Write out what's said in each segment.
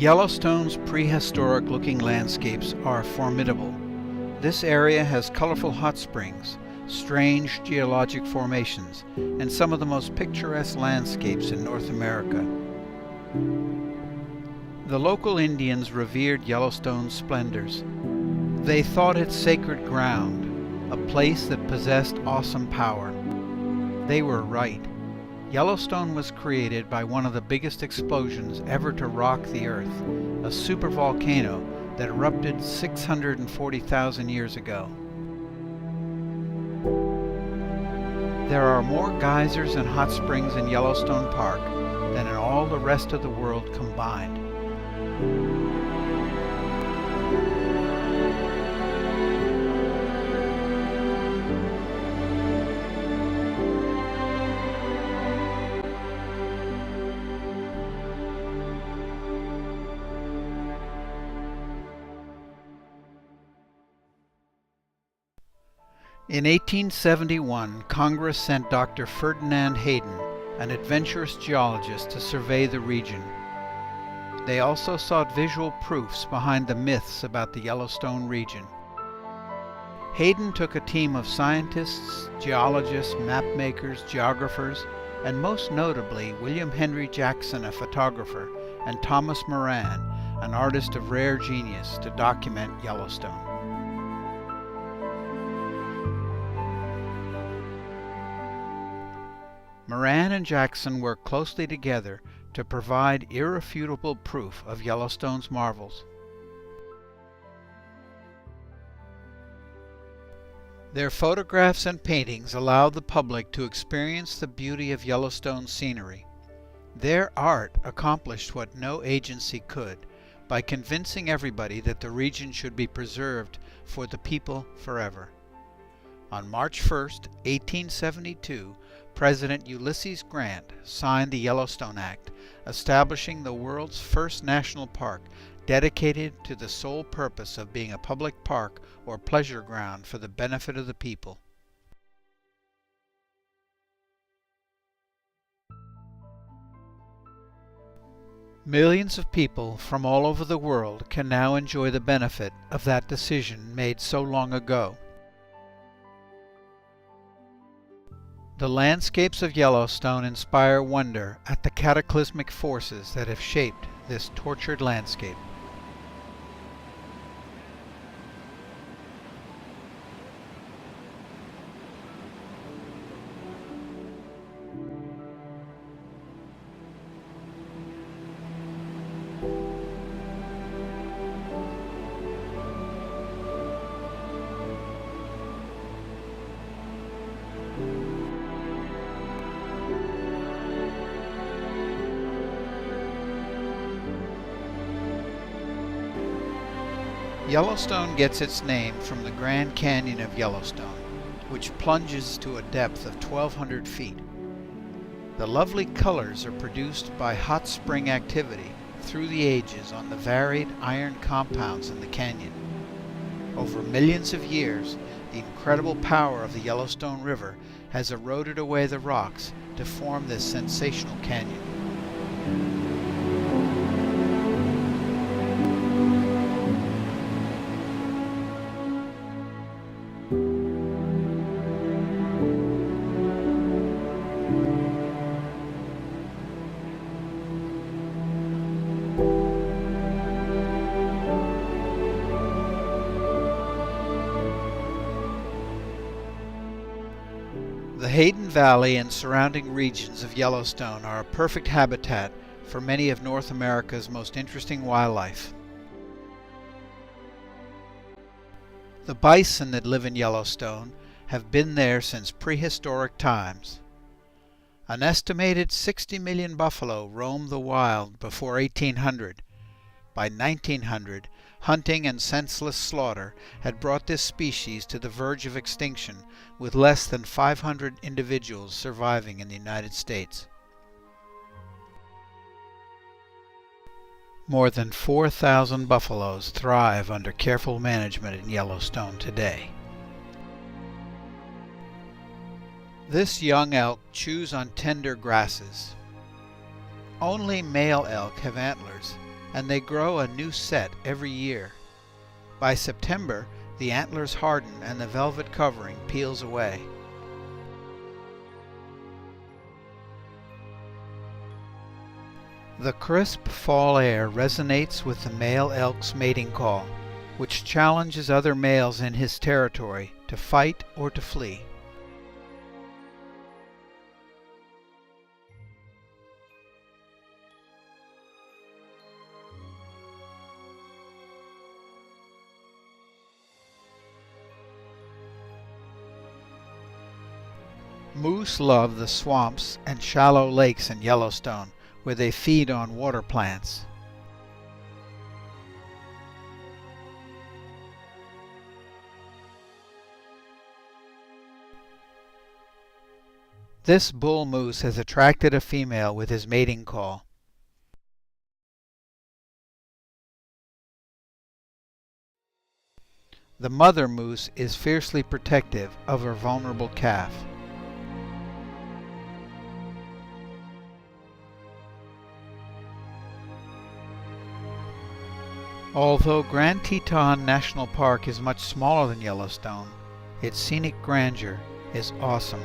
Yellowstone's prehistoric-looking landscapes are formidable. This area has colorful hot springs, strange geologic formations, and some of the most picturesque landscapes in North America. The local Indians revered Yellowstone's splendors. They thought it sacred ground, a place that possessed awesome power. They were right. Yellowstone was created by one of the biggest explosions ever to rock the Earth, a supervolcano that erupted 640,000 years ago. There are more geysers and hot springs in Yellowstone Park than in all the rest of the world combined. In 1871, Congress sent Dr. Ferdinand Hayden, an adventurous geologist, to survey the region. They also sought visual proofs behind the myths about the Yellowstone region. Hayden took a team of scientists, geologists, mapmakers, geographers, and most notably William Henry Jackson, a photographer, and Thomas Moran, an artist of rare genius, to document Yellowstone. Moran and Jackson worked closely together to provide irrefutable proof of Yellowstone's marvels. Their photographs and paintings allowed the public to experience the beauty of Yellowstone scenery. Their art accomplished what no agency could by convincing everybody that the region should be preserved for the people forever. On March 1, 1872, President Ulysses Grant signed the Yellowstone Act, establishing the world's first national park dedicated to the sole purpose of being a public park or pleasure ground for the benefit of the people. Millions of people from all over the world can now enjoy the benefit of that decision made so long ago. The landscapes of Yellowstone inspire wonder at the cataclysmic forces that have shaped this tortured landscape. Yellowstone gets its name from the Grand Canyon of Yellowstone, which plunges to a depth of 1,200 feet. The lovely colors are produced by hot spring activity through the ages on the varied iron compounds in the canyon. Over millions of years, the incredible power of the Yellowstone River has eroded away the rocks to form this sensational canyon. The Hayden Valley and surrounding regions of Yellowstone are a perfect habitat for many of North America's most interesting wildlife. The bison that live in Yellowstone have been there since prehistoric times. An estimated 60 million buffalo roamed the wild before 1800. By 1900, hunting and senseless slaughter had brought this species to the verge of extinction, with less than 500 individuals surviving in the United States. More than 4,000 buffaloes thrive under careful management in Yellowstone today. This young elk chews on tender grasses. Only male elk have antlers, and they grow a new set every year. By September, the antlers harden and the velvet covering peels away. The crisp fall air resonates with the male elk's mating call, which challenges other males in his territory to fight or to flee. Moose love the swamps and shallow lakes in Yellowstone, where they feed on water plants. This bull moose has attracted a female with his mating call. The mother moose is fiercely protective of her vulnerable calf. Although Grand Teton National Park is much smaller than Yellowstone, its scenic grandeur is awesome.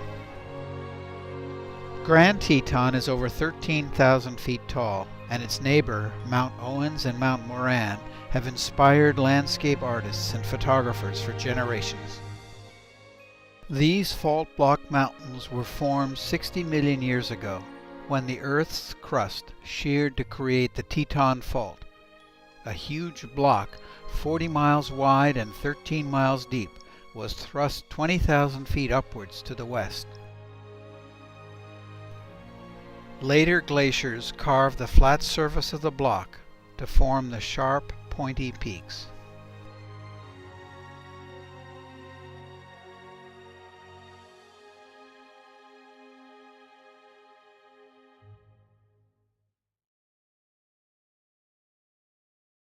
Grand Teton is over 13,000 feet tall, and its neighbor, Mount Owens and Mount Moran, have inspired landscape artists and photographers for generations. These fault block mountains were formed 60 million years ago, when the Earth's crust sheared to create the Teton Fault, a huge block 40 miles wide and 13 miles deep was thrust 20,000 feet upwards to the west. Later glaciers carved the flat surface of the block to form the sharp, pointy peaks.